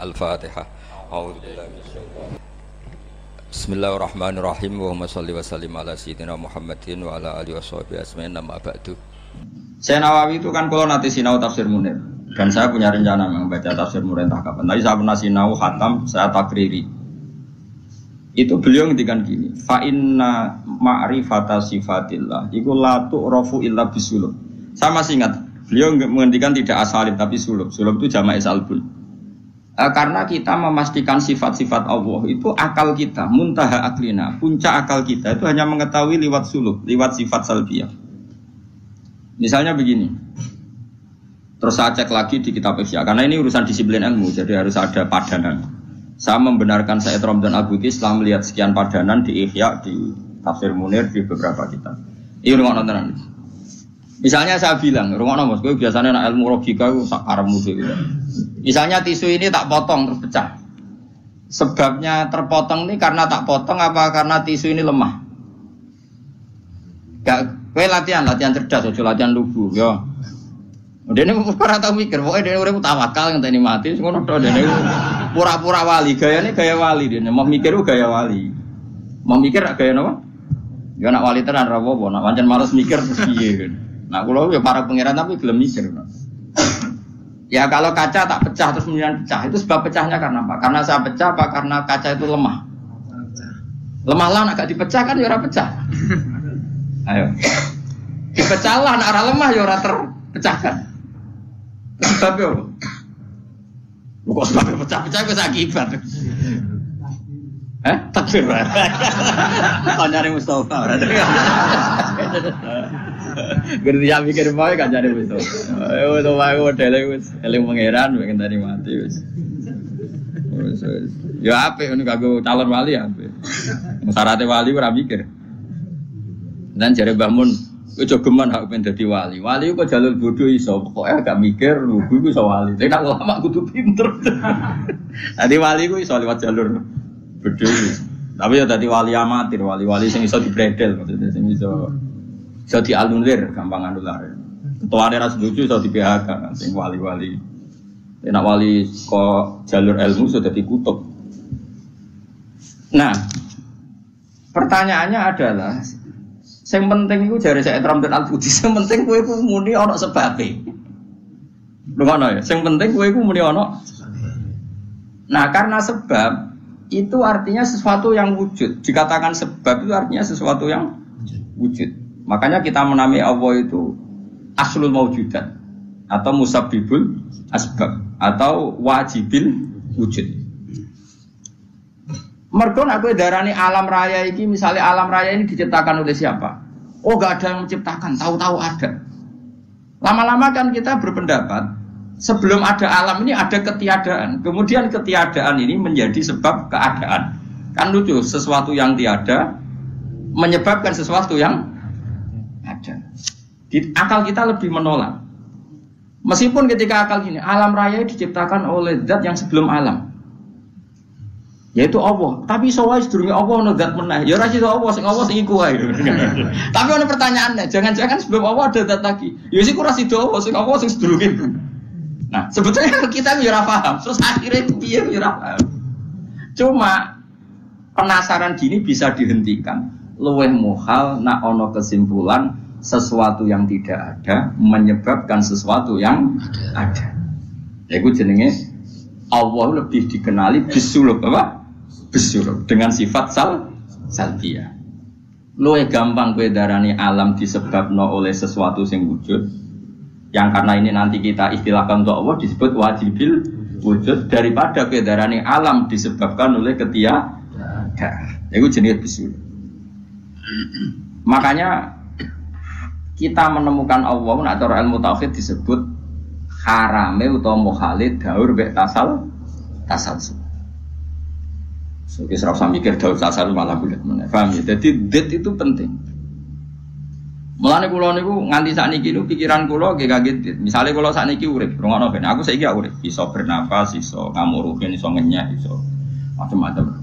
Al-Fatihah. A'udzubillahi minasyaitonir. Bismillahirrahmanirrahim. Wa shalli wa sallim ala sayyidina Muhammadin wa ala alihi washabihi ajmain. Amma ba'du. Saya Nawawi itu kan kalau nanti sinau tafsir Munir dan saya punya rencana membaca tafsir Munir entah kapan. Tadi saya pernah sinau khatam, saya takriri. Itu beliau ngendikan gini, fa inna ma'rifata sifatillah iku la tu'rafu illa bisulub. Saya masih ingat, beliau menghentikan tidak asalib tapi sulub. Sulub itu jama'i salbun. Karena kita memastikan sifat-sifat Allah itu akal kita, muntaha aklina, puncak akal kita itu hanya mengetahui lewat sulub, lewat sifat salbiyah. Misalnya begini, terus saya cek lagi di kitab Ihya, karena ini urusan disiplin ilmu, jadi harus ada padanan. Saya membenarkan Said Ramdan Al-Buti setelah melihat sekian padanan di Ihya, di Tafsir Munir, di beberapa kitab. Ini rumah nontonan. Misalnya saya bilang, rumah nonton, gue biasanya nak ilmu logika itu sakarmu gitu. Misalnya tisu ini tak potong terus pecah. Sebabnya terpotong ini karena tak potong apa karena tisu ini lemah? Gak, gue latihan cerdas, ojo latihan lugu, yo. Dia ini pernah tahu mikir, pokoknya dia udah tawakal yang tadi mati, semua nonton dia ini pura-pura wali, gayanya gaya wali dia, mau mikir gaya wali, mau mikir gaya apa? Ya nak wali tenan rawobo, nak wajan malas mikir terus piye. Nah kalau ya para pangeran tapi belum mikir. Ya kalau kaca tak pecah terus kemudian pecah, itu sebab pecahnya karena apa? Karena saya pecah apa karena kaca itu lemah? Lemah lah, nak gak dipecah kan ya ora pecah. Ayo, dipecah lah, nak ora lemah ya ora terpecahkan. Sebabnya apa? Lu kok sebabnya pecah-pecah itu akibat. Takbir. Kau nyari Mustafa. Gerti ya mikir mau kan nyari Mustafa. Ayo tuh aku modele wis eling pangeran pengen tadi mati wis. Ya apik ngono kanggo calon wali apik. Syaratnya wali ora mikir. Dan jare Mbah Mun, kowe jogeman hak pengen dadi wali. Wali kok jalur bodoh iso, pokoke gak mikir lugu iku iso wali. Nek ulama kudu pinter. Dadi wali ku iso lewat jalur bodoh. Tapi ya tadi wali amatir, wali-wali sing iso dibredel maksudnya sing iso dianulir, gampang anulir. Ketuane ra setuju iso di PHK sing wali-wali. Nek wali kok jalur ilmu sudah dikutub. Nah, pertanyaannya adalah yang penting itu jare Said Ramdan Al-Buti, yang penting kowe iku muni ana sebabe. Lho ngono ya, yang penting kowe iku muni ana. Nah, karena sebab itu artinya sesuatu yang wujud. Dikatakan sebab itu artinya sesuatu yang wujud. Makanya kita menamai Allah itu aslul maujudat atau musabbibul asbab atau wajibil wujud. Mergo nek kowe darani alam raya iki, misalnya alam raya ini diciptakan oleh siapa? Oh, gak ada yang menciptakan, tahu-tahu ada. Lama-lama kan kita berpendapat sebelum ada alam ini ada ketiadaan. Kemudian ketiadaan ini menjadi sebab keadaan. Kan lucu, sesuatu yang tiada menyebabkan sesuatu yang ada. Di akal kita lebih menolak. Meskipun ketika akal gini, alam raya diciptakan oleh zat yang sebelum alam, yaitu Allah. Tapi soal sedurunge Allah ono zat meneh. Ya ora iso Allah sing iku wae. Tapi ono pertanyaannya, jangan-jangan sebelum Allah ada zat lagi. Ya sik ora sida Allah sing sedurunge. Nah, sebetulnya kita ya ora paham. Terus akhirnya itu piye ya ora paham. Cuma penasaran gini bisa dihentikan. Luwih muhal nak ono kesimpulan sesuatu yang tidak ada menyebabkan sesuatu yang ada. Yaiku jenenge Allah lebih dikenali bisulub apa? Bisulub dengan sifat salbiyah. Luwih gampang kowe darani alam disebabno oleh sesuatu sing wujud. Yang karena ini nanti kita istilahkan untuk Allah disebut wajibil wujud daripada kowe darani alam disebabkan oleh ketiadaan. Iku jenenge bisulub. Makanya kita menemukan Allah nak cara ilmu tauhid disebut harame utawa mukhalid daur mek tasalsul. So wis ora usah mikir daur tasalsul malah bulet meneh. Paham ya? Jadi zat itu penting. Mulane kula niku nganti sakniki niku pikiran kula nggih kaget. Misale kula sakniki urip, rungokno ben aku saiki urip, iso bernapas, iso ngamuruhin, iso ngenyek, iso macam-macam.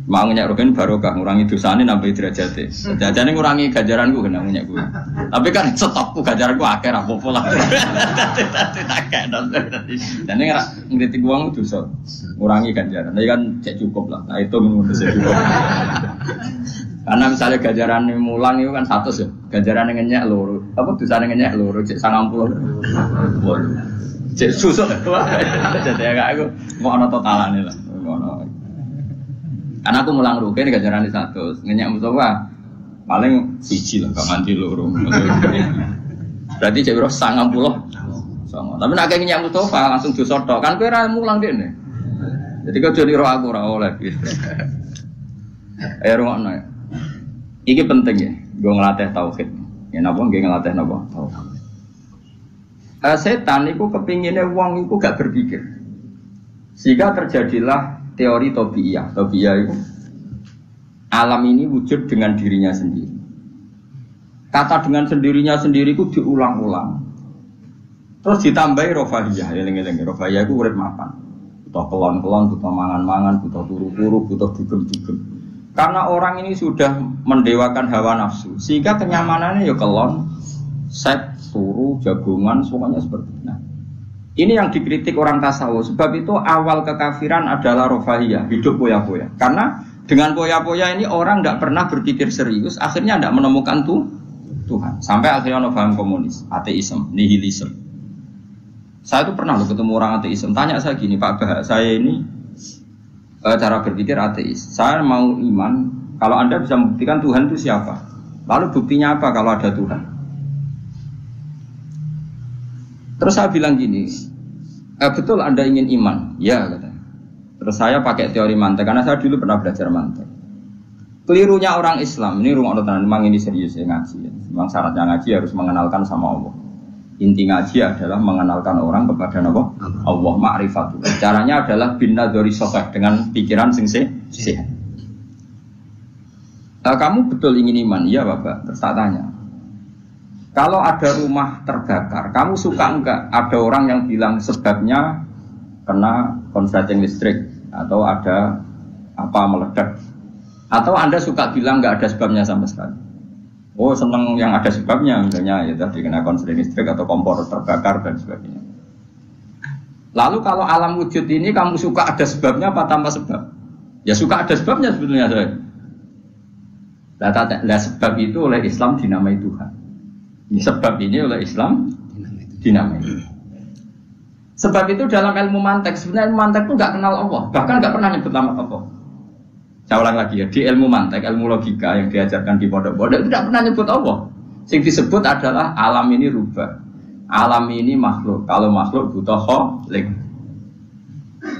Mau nyak rogen barokah ngurangi dosane nambah derajate. Jajane ngurangi ganjaranku kena nyak kuwi. Tapi kan stokku ganjaranku akeh ra apa-apa lah. Dan nek ngritik wong dosa ngurangi ganjaran. Nek kan cek cukup lah. Nah itu menurut saya cukup. Karena misalnya ganjaran mulang itu kan 100 ya. Ganjaran ngenyek loro. Apa dosane ngenyek loro cek 90. Cek susuk. Jadi aku mau ana totalane lah. Ngono. Karena aku mulang rugen ganjaran di 100, ngenyak Mustafa paling siji lah, gak mandi loro. Berarti cek biro 90. Tapi nak ngenyak Mustafa langsung dosa tok. Kan kowe ora mulang dene. Jadi kau jadi roh aku ora oleh. Ayo rungokno ya. Iki penting ya, gue ngelatih tauhid. Ya napa nggih ngelatih napa? Tauhid. Setan itu kepinginnya wong itu gak berpikir. Sehingga terjadilah teori Tobiyah. Tobiyah itu alam ini wujud dengan dirinya sendiri. Kata dengan sendirinya sendiri itu diulang-ulang. Terus ditambahi rofahiyah. Eling-eling rofahiyah itu urip mapan. Butuh kelon-kelon, butuh mangan-mangan, butuh turu-turu, butuh dugem-dugem. Karena orang ini sudah mendewakan hawa nafsu, sehingga kenyamanannya ya kelon, seks, turu, jagungan, semuanya seperti itu. Nah, ini yang dikritik orang tasawuf. Sebab itu awal kekafiran adalah rofahiyah, hidup poya-poya. Karena dengan poya-poya ini orang tidak pernah berpikir serius, akhirnya tidak menemukan Tuhan. Sampai akhirnya ono paham komunis, ateisme, nihilisme. Saya itu pernah ketemu orang ateisme. Tanya saya gini, Pak Bah, saya ini cara berpikir ateis. Saya mau iman, kalau Anda bisa membuktikan Tuhan itu siapa? Lalu buktinya apa kalau ada Tuhan? Terus saya bilang gini, betul Anda ingin iman? Ya, katanya. Terus saya pakai teori mantek, karena saya dulu pernah belajar mantek. Kelirunya orang Islam, ini rumah Allah, memang ini serius ya ngaji. Ya. Memang syaratnya ngaji harus mengenalkan sama Allah. Inti ngaji adalah mengenalkan orang kepada Allah, ma'rifatul. Caranya adalah bin nadzari shahih, dengan pikiran sing sehat. Kamu betul ingin iman? Iya Bapak. Terus tak tanya, kalau ada rumah terbakar, kamu suka enggak ada orang yang bilang sebabnya kena konsleting listrik atau ada apa meledak? Atau Anda suka bilang enggak ada sebabnya sama sekali? Oh seneng yang ada sebabnya, misalnya ya tadi kena konsleting listrik atau kompor terbakar dan sebagainya. Lalu kalau alam wujud ini kamu suka ada sebabnya apa tanpa sebab? Ya suka ada sebabnya sebetulnya saya. Lah sebab itu oleh Islam dinamai Tuhan. Sebab ini oleh Islam dinamai. Sebab itu dalam ilmu mantek, sebenarnya ilmu mantek itu nggak kenal Allah, bahkan nggak pernah nyebut nama Allah. Saya ulang lagi ya, di ilmu mantek, ilmu logika yang diajarkan di pondok-pondok itu tidak pernah nyebut Allah. Yang disebut adalah alam ini rubah, alam ini makhluk. Kalau makhluk butuh khalik.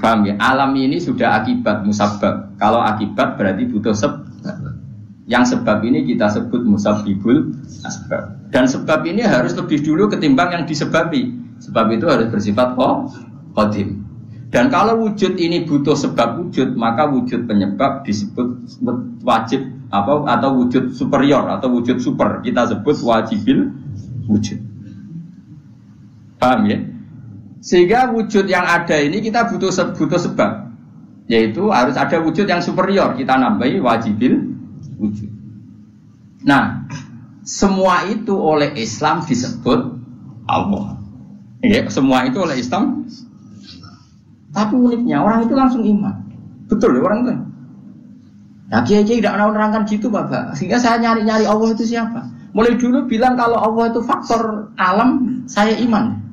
Paham ya? Alam ini sudah akibat musabbab. Kalau akibat berarti butuh sebab. Yang sebab ini kita sebut musabbibul asbab. Dan sebab ini harus lebih dulu ketimbang yang disebabi. Sebab itu harus bersifat qadim. Dan kalau wujud ini butuh sebab wujud, maka wujud penyebab disebut wajib atau wujud superior atau wujud super. Kita sebut wajibil wujud. Paham ya? Sehingga wujud yang ada ini kita butuh sebab. Yaitu harus ada wujud yang superior. Kita nambahi wajibil wujud. Nah, semua itu oleh Islam disebut Allah. Ya, semua itu oleh Islam. Tapi uniknya orang itu langsung iman. Betul ya orang itu. Nah, kiai-kiai tidak menerangkan gitu, Bapak. Sehingga saya nyari-nyari Allah itu siapa. Mulai dulu bilang kalau Allah itu faktor alam, saya iman.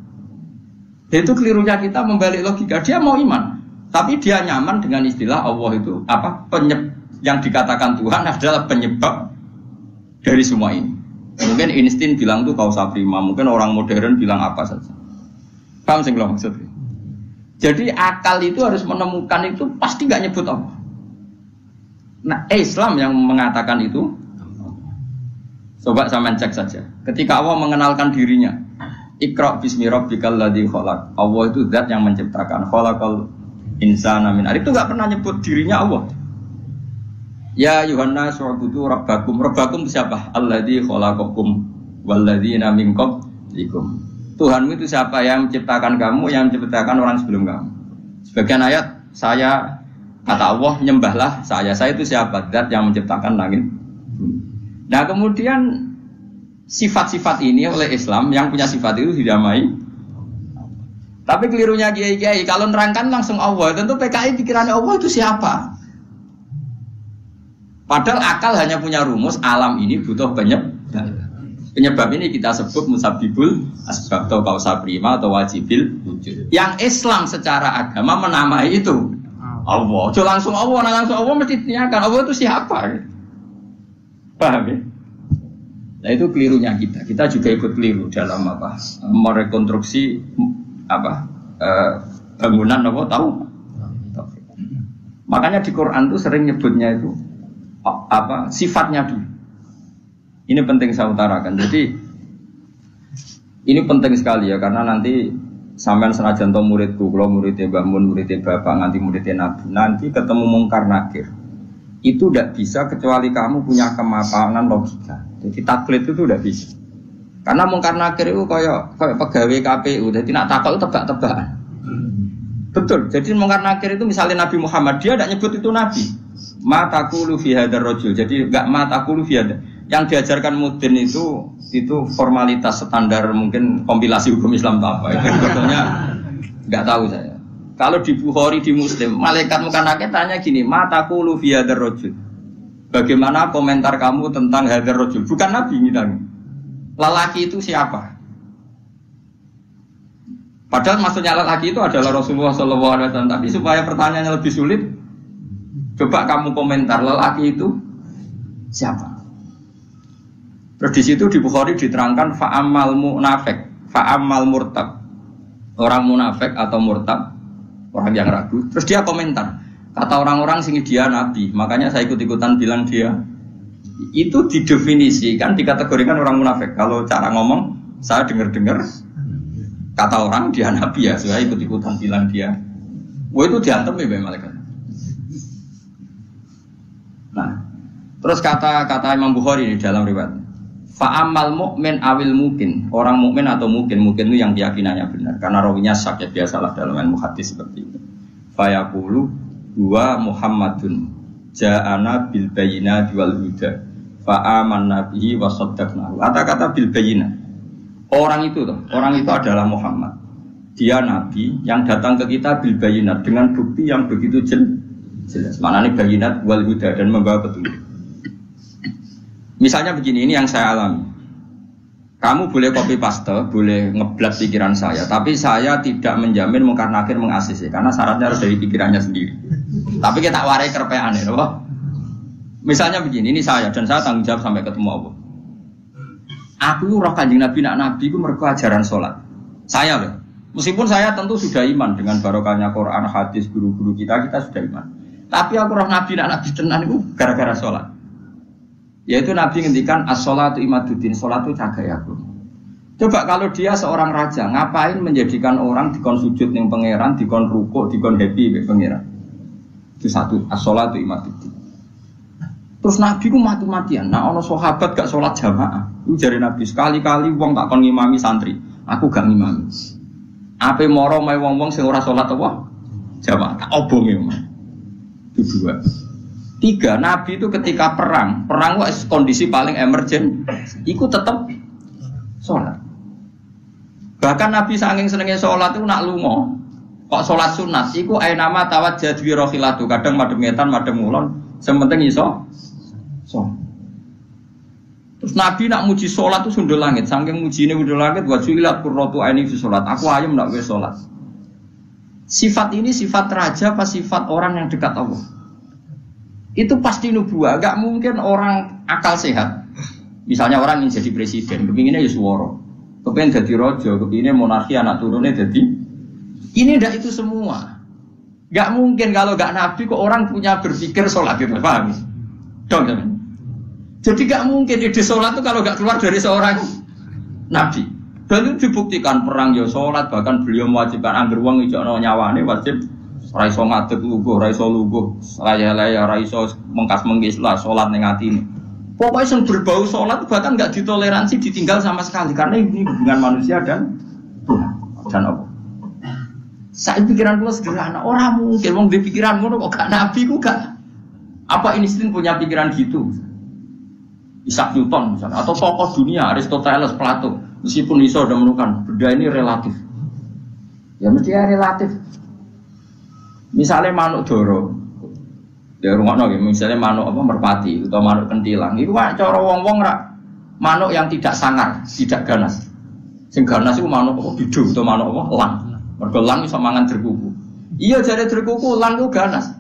Itu kelirunya kita membalik logika. Dia mau iman, tapi dia nyaman dengan istilah Allah itu apa? Yang dikatakan Tuhan adalah penyebab dari semua ini. Mungkin Einstein bilang itu kausa prima, mungkin orang modern bilang apa saja. Paham sih kalau maksudnya? Jadi akal itu harus menemukan itu pasti nggak nyebut Allah. Nah Islam yang mengatakan itu, coba sama cek saja. Ketika Allah mengenalkan dirinya, Iqra bismi rabbikal ladzi khalaq. Allah itu zat yang menciptakan. Khalaqal insana min 'alaq. Itu nggak pernah nyebut dirinya Allah. Ya Yuhanna su'budu rabbakum. Rabbakum siapa? Alladzi khalaqakum walladzina min qablikum. Tuhanmu itu siapa? Yang menciptakan kamu, yang menciptakan orang sebelum kamu. Sebagian ayat saya Kata Allah, nyembahlah saya itu siapa? Zat yang menciptakan langit. Nah kemudian sifat-sifat ini oleh Islam yang punya sifat itu didamai. Tapi kelirunya kiai-kiai kalau nerangkan langsung Allah, tentu PKI pikirannya Allah itu siapa? Padahal akal hanya punya rumus alam ini butuh penyebab. Penyebab ini kita sebut musabibul asbab atau kausa prima atau wajibil wujud. Yang Islam secara agama menamai itu Allah. Jangan langsung Allah, langsung Allah mesti ditanyakan Allah itu siapa? Paham ya? Nah itu kelirunya kita. Kita juga ikut keliru dalam apa? Merekonstruksi apa? Bangunan apa tahu? Makanya di Quran tuh sering nyebutnya itu apa? Sifatnya dulu. Ini penting saya utarakan. Jadi ini penting sekali ya karena nanti sampean senajan to muridku, kalau muridnya Mbah Mun, muridnya Bapak, nganti muridnya Nabi, nanti ketemu mungkar nakir. Itu tidak bisa kecuali kamu punya kemapanan logika. Jadi taklid itu tidak bisa. Karena mungkar nakir itu kayak pegawai KPU, jadi nak takut itu tebak-tebakan. Betul. Jadi mungkar nakir itu misalnya Nabi Muhammad, dia tidak nyebut itu Nabi. Ma taqulu fi hadzal rajul. Jadi enggak ma taqulu fi hadzal. Yang diajarkan Mudin itu formalitas standar mungkin kompilasi hukum Islam apa itu sebetulnya nggak tahu saya. Kalau di Bukhari di Muslim malaikat muka nakir tanya gini, mataku fi hadzal rajul. Bagaimana komentar kamu tentang hadzal rajul? Bukan Nabi ngitanya. Lelaki itu siapa? Padahal maksudnya lelaki itu adalah Rasulullah SAW. Tapi supaya pertanyaannya lebih sulit, coba kamu komentar lelaki itu siapa? Terus di situ di Bukhari diterangkan fa'amal munafik, fa'amal murtab. Orang munafik atau murtab, orang yang ragu. Terus dia komentar, kata orang-orang sini dia nabi, makanya saya ikut-ikutan bilang dia. Itu didefinisikan, dikategorikan orang munafik. Kalau cara ngomong, saya dengar-dengar kata orang dia nabi ya, saya ikut-ikutan bilang dia. Wah itu diantem ya malaikat. Nah, terus kata Imam Bukhari di dalam riwayat. Fa'amal mu'min awil mungkin. Orang mukmin atau mungkin itu yang keyakinannya benar. Karena rawinya syak ya biasalah dalam ilmu hadis seperti itu. Fayaqulu huwa Muhammadun ja'ana bil bayyinati wal huda. Fa'amanna bihi wa saddaqnahu. Kata-kata bil bayyinah. Orang itu adalah Muhammad. Dia nabi yang datang ke kita bil bayyinat dengan bukti yang begitu jelas. Maknanya bayyinat wal huda dan membawa petunjuk. Misalnya begini, ini yang saya alami. Kamu boleh copy paste, boleh ngeblat pikiran saya, tapi saya tidak menjamin mungkar nakir mengasis, karena syaratnya harus dari pikirannya sendiri. Tapi kita warai kerpean ya, loh. Misalnya begini, ini saya dan saya tanggung jawab sampai ketemu Allah. Aku roh Kanjeng Nabi nak Nabi itu mergo ajaran sholat. Saya loh. Meskipun saya tentu sudah iman dengan barokahnya Quran, hadis, guru-guru kita sudah iman. Tapi aku roh Nabi nak Nabi tenan itu gara-gara sholat. Yaitu Nabi ngendikan as-sholatu imaduddin, sholat itu cagai aku. Coba kalau dia seorang raja, ngapain menjadikan orang dikon sujud ning pangeran, dikon rukuk, dikon happy be pangeran. Itu satu, as-sholatu imaduddin. Terus Nabi ku mati-matian. Nah ono sahabat gak sholat jamaah. Itu jare Nabi sekali-kali wong tak kon ngimami santri, aku gak ngimami. Ape moro mae wong-wong sing ora sholat apa? Jamaah tak obonge. Itu dua. Tiga, Nabi itu ketika perang kondisi paling emergen, ikut tetap sholat. Bahkan Nabi saking senengnya sholat itu nak lungo, kok sholat sunat, iku ainama tawajjah bi rohilatu, kadang madem ngetan, madem ngulon, sementing iso sholat. Terus Nabi nak muji sholat itu sundul langit, saking mujine sundul langit, wajulat qurratu aini fi sholat, aku ayam nak wis sholat. Sifat ini sifat raja apa sifat orang yang dekat Allah? Itu pasti nubuah, gak mungkin orang akal sehat. Misalnya orang ingin jadi presiden, kepinginnya ya suworo, kepingin jadi rojo, kepinginnya monarki anak turunnya jadi. Ini ndak itu semua. Gak mungkin kalau gak nabi kok orang punya berpikir sholat gitu, paham? Dong, teman. Jadi gak mungkin ide sholat itu kalau gak keluar dari seorang nabi. Dan itu dibuktikan perang ya sholat, bahkan beliau mewajibkan angger wong ijono nyawane wajib. Raiso ngadeg luguh, raiso luguh, laya-laya, raiso mengkas-mengkis lah, sholat ning atine. Pokoknya yang berbau sholat bahkan nggak ditoleransi, ditinggal sama sekali karena ini hubungan manusia dan Tuhan dan Allah. Saya pikiran kula sederhana, ora mungkin wong di pikiran ngono kok gak nabi ku gak. Apa Einstein punya pikiran gitu? Isaac Newton misalnya atau tokoh dunia Aristoteles, Plato, meskipun iso udah menemukan benda ini relatif. Ya mesti relatif. Misalnya manuk doro. Ya rungokno nggih, misalnya manuk apa merpati atau manuk kentilang. Iku cara wong-wong ra manuk yang tidak sangar, tidak ganas. Sing ganas iku manuk apa bidung atau manuk apa elang. Mergo elang iso mangan jerkuku. Iya jare jerkuku elang ku ganas.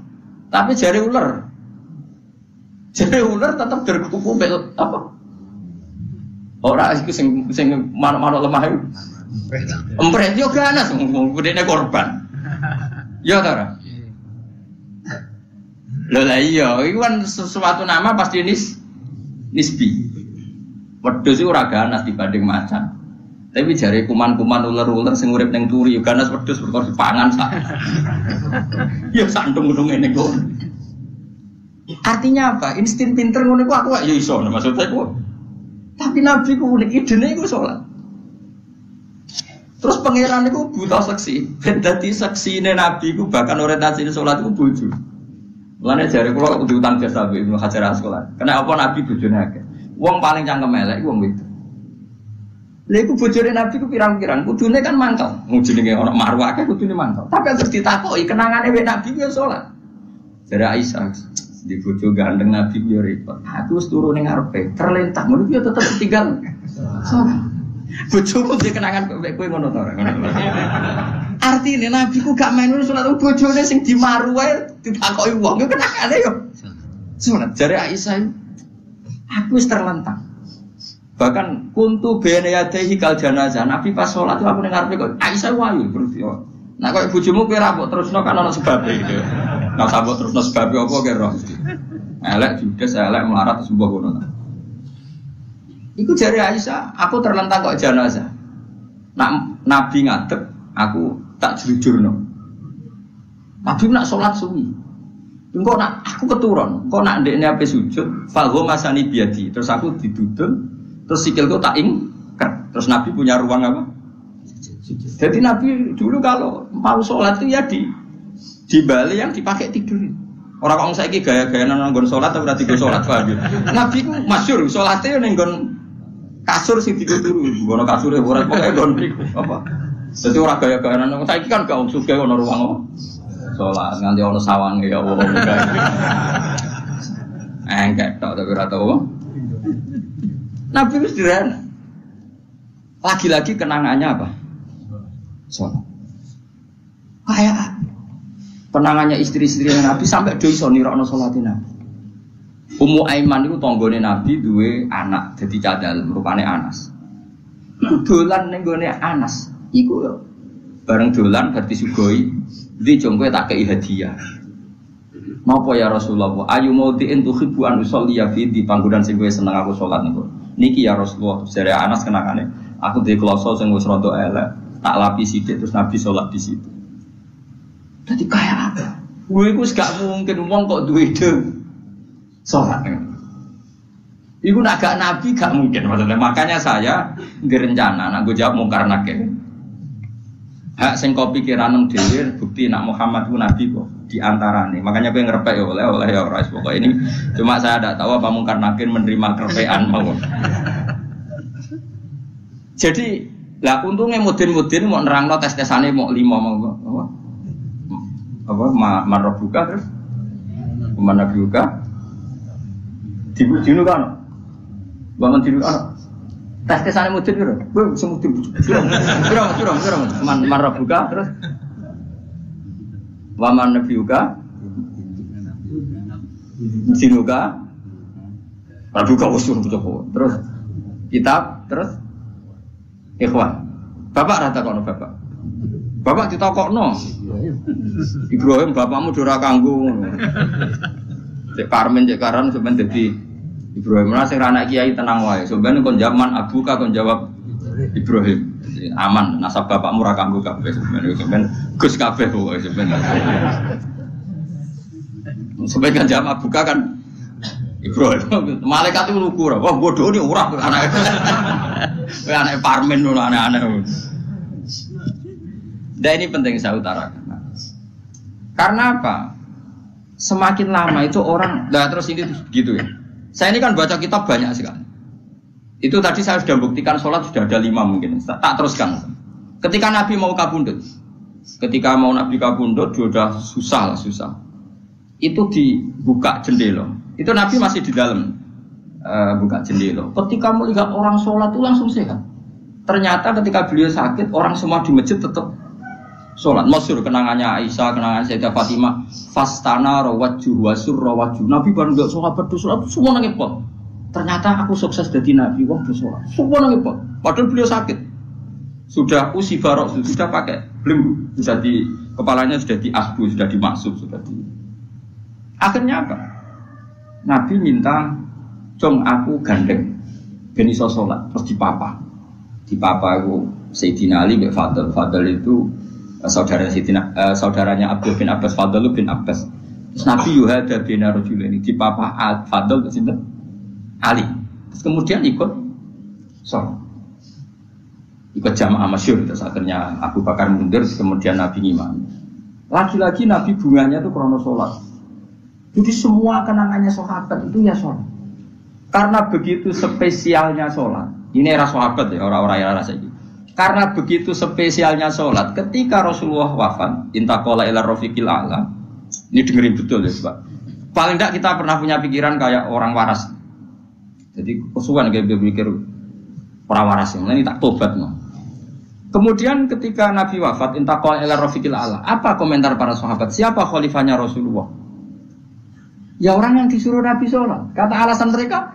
Tapi jare ular. Jare ular tetep jerkuku apa? Ora iku sing manuk-manuk lemah iku. Empret yo ganas wong gedene korban. Ya ta ora? Lho lah iya, iku kan sesuatu nama pasti nisbi. Wedhus iku ora ganas dibanding macan. Tapi jare kuman-kuman ular-ular sing urip ning turi ganas wedhus perkara dipangan sak. Ya sandung-sandung ngene kok. Artinya apa? Insting pinter ngono iku aku ya iso maksudnya iku. Tapi nabi ku unik idene iku salat. Terus pangeran iku buta seksi. Ben dadi seksine nabi ku bahkan orientasine salat iku bojo. Mulane jare kula kudu utang jasa Ibnu Hajar Asqalani. Karena apa nabi bojone akeh. Wong paling cangkem elek iku wong wedok. Lha iku bojone Nabi ku pirang-pirang, kudune kan mangkel. Wong jenenge ana marwah akeh kudune mangkel. Tapi terus ditakoki kenangane wek Nabi ku ya salat. Jare Aisyah, di bojo gandeng Nabi ku ya repot. Aku wis turu ning ngarepe, terlentang ngono ku ya tetep tinggal. Salat. Bojoku dhe kenangan kok kowe ngono to ora. Artine Nabi ku gak melu salat bojone sing dimaru wae ditakoki wong ku kenangane yo. Salat jare Aisyah, aku wis terlentang. Bahkan kuntu bene yadehi kal janazah. Nabi pas sholat itu aku dengar kok Aisyah wayu berarti. Nah kok bojomu kowe ra mbok terusno kan ana sebabe gitu. Nah sabot terusno sebabe apa kira roh. Elek judes elek melarat sembuh ngono. Iku jare Aisyah, aku terlentang kok janazah. Nak Nabi ngadeg, aku tak jujurno. Nabi nak sholat suwi. Engko nak aku keturun, kok nak ndekne ape sujud, falho masani biadi. Terus aku didudul. Terus sikilku tak ingkar. Terus Nabi punya ruang apa? Jadi Nabi dulu kalau mau sholat itu ya di bali yang dipakai tidur. Orang kalau saya gaya-gaya nonggon sholat atau berarti gue sholat pagi. Nabi ku masyhur sholatnya nonggon kasur sih tidur dulu. Gono kasur ya borat pokoknya gon apa? Jadi orang gaya-gaya nonggon saya kan gak suka gono ruang apa? Sholat nganti ono sawang ya Allah. Enggak tak tapi rata apa? Nabi itu sederhana. Lagi-lagi kenangannya apa? Sholat. Kayak kenangannya istri-istri Nabi sampai do iso nirokno sholatin Nabi. Ummu Aiman itu tanggane Nabi duwe anak dadi cadal rupane Anas. Iku dolan ning gone Anas. Iku bareng dolan bar disugoi, "Ndi jong kowe tak kei hadiah." Napa ya Rasulullah? Ayu maudhi'in tuhibbu an usolliya fi di panggonan sing kowe seneng aku salat niku. Niki ya Rasulullah, jare Anas kenangane, aku duwe kloso sing wis rada elek, tak lapi sithik terus Nabi salat di situ. Dadi kaya apa? Kowe iku gak mungkin wong kok duwe ide salat. Iku nak gak Nabi gak mungkin maksudnya. Makanya saya direncana nak gue jawab mungkar nakir. Hak sing kau pikiran dhewe bukti nak Muhammad ku Nabi kok di antarane. Makanya gue ngerepek ya oleh ya ora pokok ini. Cuma saya tidak tahu apa mungkar nakir menerima kerpean mau. Jadi lah untungnya mudin-mudin mau nerangno tes-tesane mau 5 mau apa marbuka terus mana buka dinu kan bangun dinu kan tes-tesane mudin piro bu sing mudin piro marbuka terus waman nabiuka dinuka marbuka usul terus kitab terus ikhwan bapak rata kono bapak ditakokno Ibrahim bapakmu ora kanggo cek Karmen cek Karan sampeyan dadi Ibrahim ora sing anak kiai tenang wae sampeyan kon zaman abuka kon jawab Ibrahim aman nasab bapakmu ora kanggo kabeh sampeyan Gus kabeh pokoke sampeyan kan jawab abuka kan Ibrahim malaikat itu lugu ora wah bodoh ni ora anake anake Parmen ora aneh-aneh. Dan ini penting saya utarakan. Karena apa? Semakin lama itu orang, nah terus ini gitu ya. Saya ini kan baca kitab banyak sekali. Itu tadi saya sudah buktikan sholat sudah ada 5 mungkin. Tak teruskan. Ketika Nabi mau kabundut, Nabi kabundut, sudah susah. Itu dibuka jendela. Itu Nabi masih di dalam buka jendela. Ketika melihat orang sholat itu langsung sehat. Ternyata ketika beliau sakit, orang semua di masjid tetap sholat. Masyhur kenangannya Aisyah, kenangan Sayyidah Fatimah. Fastana rawajjuh wasur rawajjuh. Nabi baru nggak sahabat sholat, semua nangis pot. Ternyata aku sukses jadi Nabi, wong bersolat. Semua nangis pot. Padahal beliau sakit. Sudah usi barok, sudah pakai belenggu, sudah di kepalanya sudah diasbu, sudah dimaksud, sudah di. Akhirnya apa? Nabi minta, "Jong aku gandeng, ben iso sholat." Terus dipapa itu Sayyidina Ali bin Fadl. Fadl itu saudaranya Abdul bin Abbas. Fadl bin Abbas. Terus Nabi yuhada bin Rajulaini dipapa Fadl ke sinten? Ali. Terus kemudian ikut sholat. Ikut jamaah masyhur. Terus akhirnya Abu Bakar mundur, kemudian Nabi ngimami. Lagi-lagi Nabi bunganya itu krono sholat. Jadi semua kenangannya sahabat itu ya sholat. Karena begitu spesialnya sholat. Ini era sahabat ya, orang-orang era rasa ini. Karena begitu spesialnya sholat, ketika Rasulullah wafat, intaqala ila rafiqil a'la. Ini dengerin betul ya, Pak. Paling tidak kita pernah punya pikiran kayak orang waras. Jadi kesukaan kayak berpikir orang waras yang ini tak tobat no. Kemudian ketika Nabi wafat, intaqala ila rafiqil a'la. Apa komentar para sahabat? Siapa khalifahnya Rasulullah? Ya orang yang disuruh Nabi sholat. Kata alasan mereka,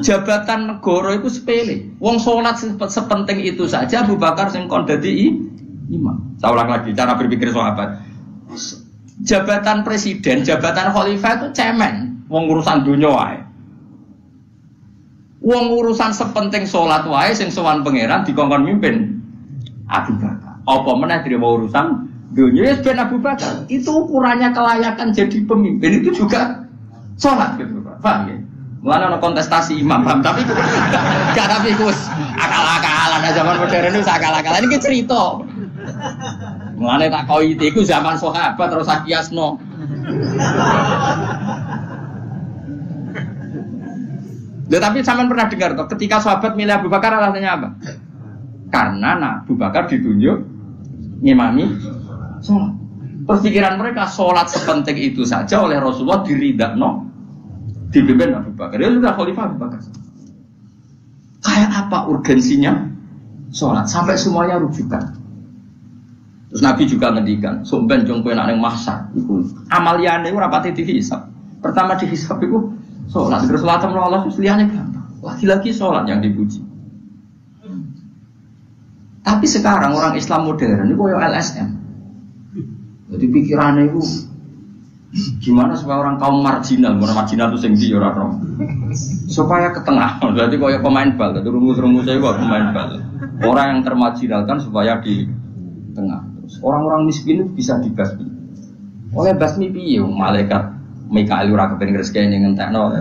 jabatan negara itu sepele. Wong sholat sepenting itu saja. Abu Bakar sing kon dadi imam. Saya ulang lagi cara berpikir sahabat. Jabatan presiden, jabatan khalifah itu cemen. Wong urusan dunia wae. Wong urusan sepenting sholat wae sing sowan pangeran dikongkon mimpin Abu Bakar. Apa meneh dire urusan dunia ya ben Abu Bakar. Itu ukurannya kelayakan jadi pemimpin itu juga sholat gitu Pak. Paham ya? Mulane ana kontestasi imam, paham? Tapi gak tapi Gus akal-akalan zaman modern itu akal-akalan iki cerita. Mulane tak koi iku zaman sahabat terus akiasno. Tapi sampean pernah dengar toh ketika sahabat milih Abu Bakar alasannya apa? Karena Abu Bakar ditunjuk ngimami sholat. Terus pikiran mereka sholat sepenting itu saja oleh Rasulullah diridakno dipimpin Abu Bakar. Dia sudah khalifah Abu Bakar. Kayak apa urgensinya sholat sampai semuanya rujukan. Terus Nabi juga ngendikan, "Somben jong kowe nek mahsyar iku amaliyane ora pati dihisab. Pertama dihisab iku sholat. Terus sholat sama Allah liyane gampang. Lagi-lagi sholat yang dipuji." Tapi sekarang orang Islam modern itu kayak LSM. Jadi pikirannya itu gimana supaya orang kaum marginal itu sing ndi ora roh. Supaya ke tengah. Berarti kayak pemain bal, itu rumus-rumusnya itu pemain bal. Orang yang termarginalkan supaya di tengah. Terus orang-orang miskin itu bisa dibasmi. Oleh basmi piye malaikat Mikail ora kepen ngresken ngentekno.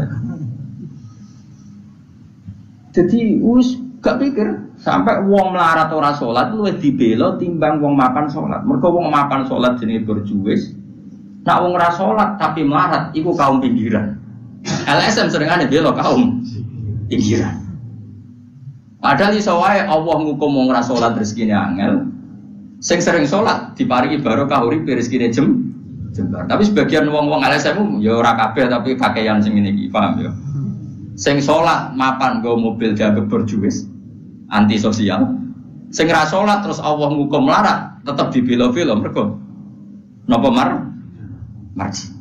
Jadi wis gak pikir sampai wong melarat ora salat luwih dibela timbang wong mapan salat. Mergo wong mapan salat jenenge berjuwis. Nak wong ora salat tapi melarat iku kaum pinggiran. LSM seringane bela kaum pinggiran. Padahal iso wae Allah ngukum wong ora salat rezekine angel. Sing sering salat diparingi barokah urip rezekine jembar. Tapi sebagian wong-wong LSM ya ora kabeh tapi pakaian sing ngene iki, paham ya. Sing salat mapan nggo mobil dianggap berjuwis, anti sosial. Sing ra salat terus Allah ngukum melarat, tetep dibela-bela mergo napa marji.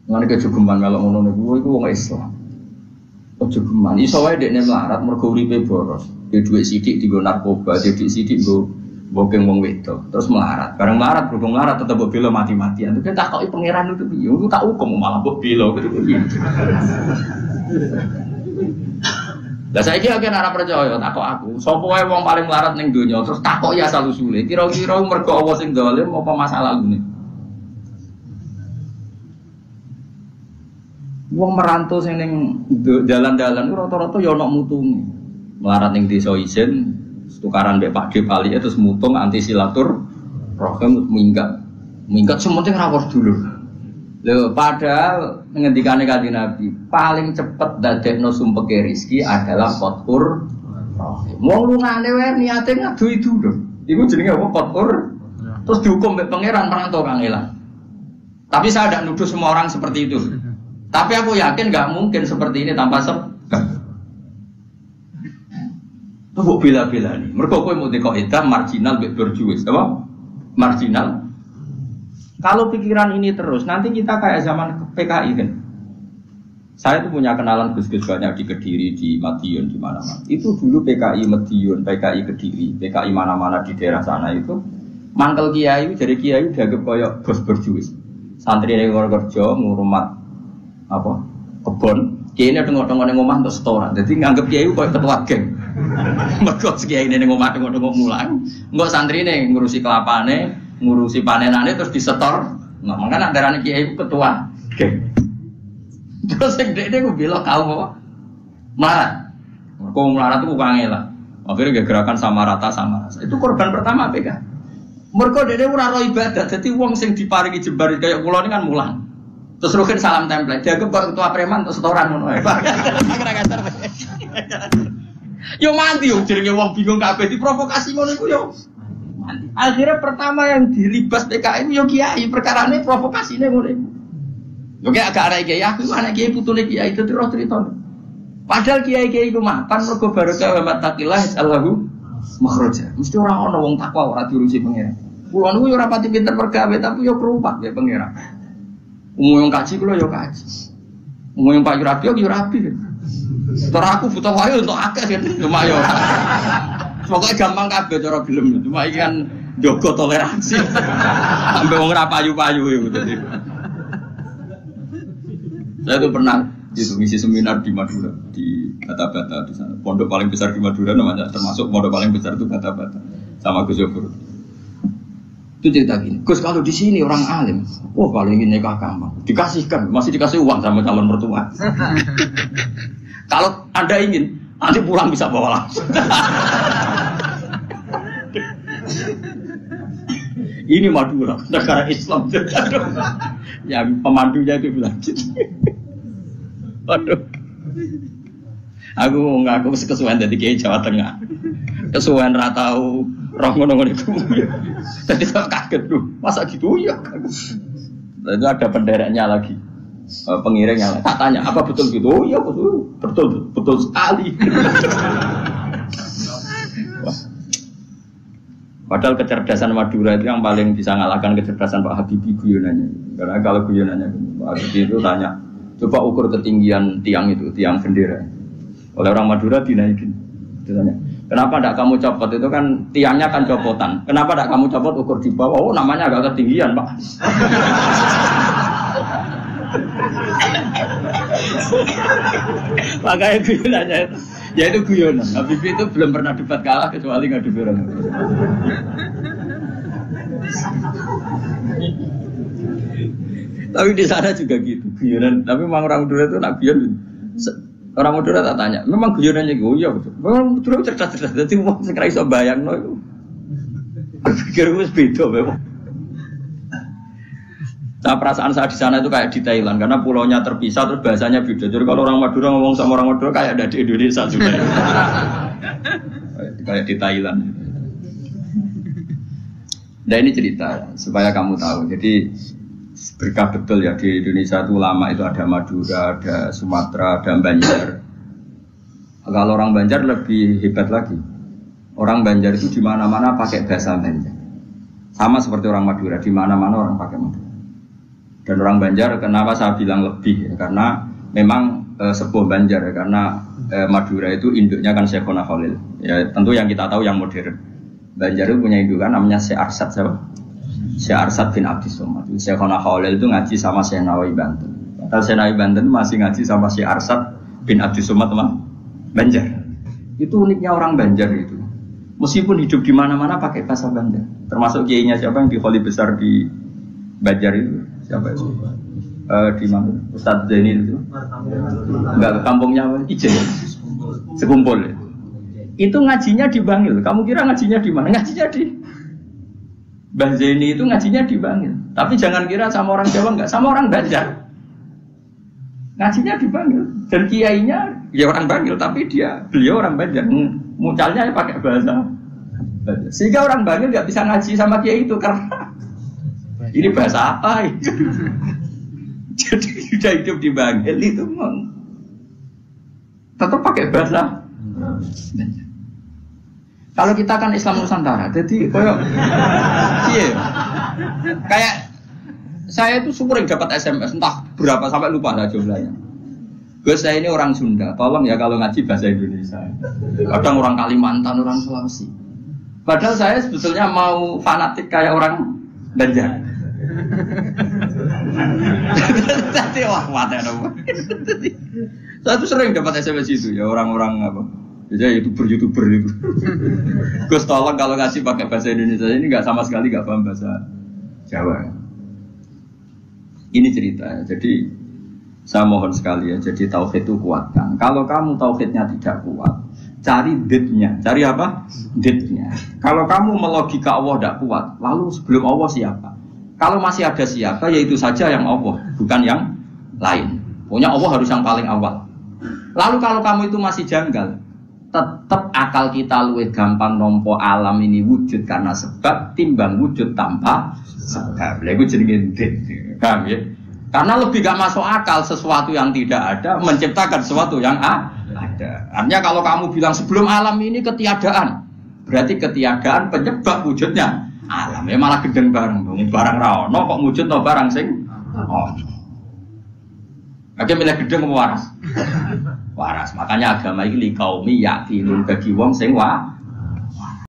Ngene kejogeman melok ngono niku iku wong Islam. Kejogeman iso wae dekne melarat mergo uripe boros. Dia duit sidik digo narkoba, dia duit sidik digo bokeng wong wedok, terus melarat. Bareng melarat, berhubung melarat tetap bela mati-matian. Itu kita takoki pangeran itu piye? Itu tak hukum malah bela gitu piye. Lah saiki akeh ora percaya takok aku. Sopo wae wong paling melarat ning donya terus takoki asal usule. Kira-kira mergo Allah sing zalim apa masalah lune? Wong merantau sing ning dalan-dalan rata-rata ya ana mutune. Melarat ning desa isin tukaran mbek Pak D Pali terus mutung anti silatur rohim minggat sementing rawuh dulu. Lho padahal ngendikane Kanjeng Nabi paling cepet dadekno sumpeke rezeki adalah qatur rahim. Wong lungane wae niate ngadu itu lho. Iku jenenge apa qatur? Terus dihukum mbek pangeran perantau kangelan. Tapi saya tidak nuduh semua orang seperti itu. Tapi aku yakin nggak mungkin seperti ini tanpa sebab. Tuh bila-bila nih. Mereka kowe mau dikoidah marginal berjuis, apa? Marginal. Kalau pikiran ini terus, nanti kita kayak zaman PKI kan. Saya tuh punya kenalan gus-gus banyak di Kediri, di Madiun, di mana-mana. Itu dulu PKI Madiun, PKI Kediri, PKI mana-mana di daerah sana itu. Mangkel kiai, jadi kiai dianggap kayak bos berjuis. Santri yang kerja ngurumat apa kebon. Kiai ini tengok-tengok neng omah untuk setoran. Jadi nganggap kiai kayak ketua geng. Mergo kiai ini neng omah tengok-tengok mulang. Enggak santri ini ngurusi kelapane, ngurusi panenane terus disetor. Nah, makanya darane kiai ketua geng. Terus yang dia gue bilang kau apa? Melarat. Kau melarat itu bukan lah. Akhirnya gerakan sama rata. Itu korban pertama PK. Mereka dede ora ro ibadah, jadi wong sing diparingi jembar kayak kula ini kan mulang. Terus rugen salam template, dianggap kok ketua preman terus setoran ngono ae. Yo mandi yo jenenge wong bingung kabeh diprovokasi ngono iku yo. Mandi. Akhirnya pertama yang dilibas PKI yo kiai, perkarane provokasine ngono iku. Yo kayak agak arek kiai aku anak kiai putune kiai itu terus cerita. Padahal kiai-kiai iku mapan mergo barokah wa mattaqillah Allahu makhraja. Mesti ora ana wong takwa ora diurusi pangeran. Kulo niku yo ora pati pinter pergawe tapi yo kerupak ya pangeran. Umum yang kaji kulo yo kaji. Umum yang Pak Rabi yo rabi. Terus aku butuh wae untuk akeh kan cuma yo. Pokoke gampang kabeh cara film. Cuma iki kan njogo toleransi. Sampai wong ora payu-payu yo dadi. Saya tuh pernah itu ngisi seminar di Madura, di Bata-Bata di sana. Pondok paling besar di Madura namanya, termasuk pondok paling besar itu Bata-Bata sama Gus Yofur. Itu cerita gini, Gus kalau di sini orang alim, wah kalau ingin nikah gampang, dikasihkan, masih dikasih uang sama calon mertua. Kalau Anda ingin, nanti pulang bisa bawa langsung. Ini Madura, negara Islam. Yang pemandunya itu bilang gitu. Waduh. Aku ngaku kesuwen dari Kiai Jawa Tengah. Kesuwen ra tau roh ngono-ngono iku. Jadi saya kaget tuh. Masa gitu ya? Itu ada pendereknya lagi. Pengiringnya lagi. Tak tanya, apa betul gitu? Oh iya betul sekali. Padahal kecerdasan Madura itu yang paling bisa ngalahkan kecerdasan Pak Habibie guyonannya. Karena kalau guyonannya Pak Habibie itu tanya, coba ukur ketinggian tiang itu, tiang bendera. Oleh orang Madura dinaikin. Ditanya, kenapa tidak kamu copot? Itu kan tiangnya kan copotan. Kenapa tidak kamu copot ukur di bawah? Oh namanya agak ketinggian Pak. Makanya guyonannya itu. Ya itu guyonan. Habibie itu belum pernah debat kalah kecuali ngadu orang. Tapi di sana juga gitu guyonan. Tapi memang orang Madura itu nak guyon. Orang Madura tak tanya. Memang guyonannya gitu ya betul. Memang Madura cerdas-cerdas. Jadi wong sing ra iso bayangno iku. Berpikir wis beda memang. Nah, perasaan saya di sana itu kayak di Thailand karena pulaunya terpisah terus bahasanya beda. Jadi kalau orang Madura ngomong sama orang Madura kayak ada di Indonesia juga. Kayak di Thailand. Nah ini cerita supaya kamu tahu. Jadi berkah betul ya di Indonesia itu lama itu ada Madura, ada Sumatera, ada Banjar. Kalau orang Banjar lebih hebat lagi. Orang Banjar itu di mana-mana pakai bahasa Banjar. Sama seperti orang Madura, di mana-mana orang pakai Madura. Dan orang Banjar, kenapa saya bilang lebih? Ya, karena memang sebuah Banjar, ya, karena Madura itu induknya kan Syekhona Khalil. Ya, tentu yang kita tahu yang modern. Banjar itu punya indukan namanya Syekh Arsad, siapa? Syekh Arsad bin Abdis Somad. Syekhona Khalil itu ngaji sama Syekh Nawawi Banten. Padahal Syekh Nawawi Banten masih ngaji sama Syekh Arsad bin Abdis Somad, Banjar. Itu uniknya orang Banjar itu. Meskipun hidup di mana-mana pakai bahasa Banjar. Termasuk kiainya siapa yang di Kholi besar di Banjar itu? Siapa itu? Di mana? Ustadz Zaini itu? Enggak, kampungnya apa? Ijen. Sekumpul ya. itu ngajinya di Bangil. Kamu kira ngajinya di mana? Ngajinya di Mbah Zaini itu ngajinya di Bangil. Tapi jangan kira sama orang Jawa enggak, sama orang Banjar. Ngajinya di Bangil. Dan kiainya ya orang Bangil, tapi beliau orang Banjar. Mucalnya ya pakai bahasa Banjar. Sehingga orang Bangil enggak bisa ngaji sama kiai itu karena ini bahasa apa? Jadi sudah hidup di Bangil itu tetap pakai bahasa Banjar. Kalau kita kan Islam Nusantara, jadi kayak saya itu sering dapat SMS, entah berapa sampai lupa lah jumlahnya. Gus, saya ini orang Sunda, tolong ya kalau ngaji bahasa Indonesia. Kadang orang Kalimantan, orang Sulawesi. Padahal saya sebetulnya mau fanatik kayak orang Banjar. Tadi wah mati ada. Saya tuh sering dapat SMS itu ya orang-orang apa? Jadi youtuber itu. Gus tolong kalau ngasih pakai bahasa Indonesia ini nggak sama sekali nggak paham bahasa Jawa. Ini cerita. Jadi saya mohon sekali ya. Jadi tauhid itu kuatkan. Kalau kamu tauhidnya tidak kuat, cari ditnya. Cari apa? Ditnya. Kalau kamu melogika Allah tidak kuat, lalu sebelum Allah siapa? Kalau masih ada siapa, yaitu saja yang Allah, bukan yang lain. Pokoknya Allah harus yang paling awal. Lalu kalau kamu itu masih janggal, tetap akal kita luwih gampang nompo alam ini wujud karena sebab timbang wujud tanpa sebab. Lha iku jenenge dit. Paham ya? Karena lebih gak masuk akal sesuatu yang tidak ada menciptakan sesuatu yang ada. Artinya kalau kamu bilang sebelum alam ini ketiadaan, berarti ketiadaan penyebab wujudnya alam. Ya malah gendeng bareng. Barang ra ono kok wujudno barang sing ono. Oke, milih gedeng apa waras? Waras. Makanya agama ini kaumi yakinun bagi wong sing waras.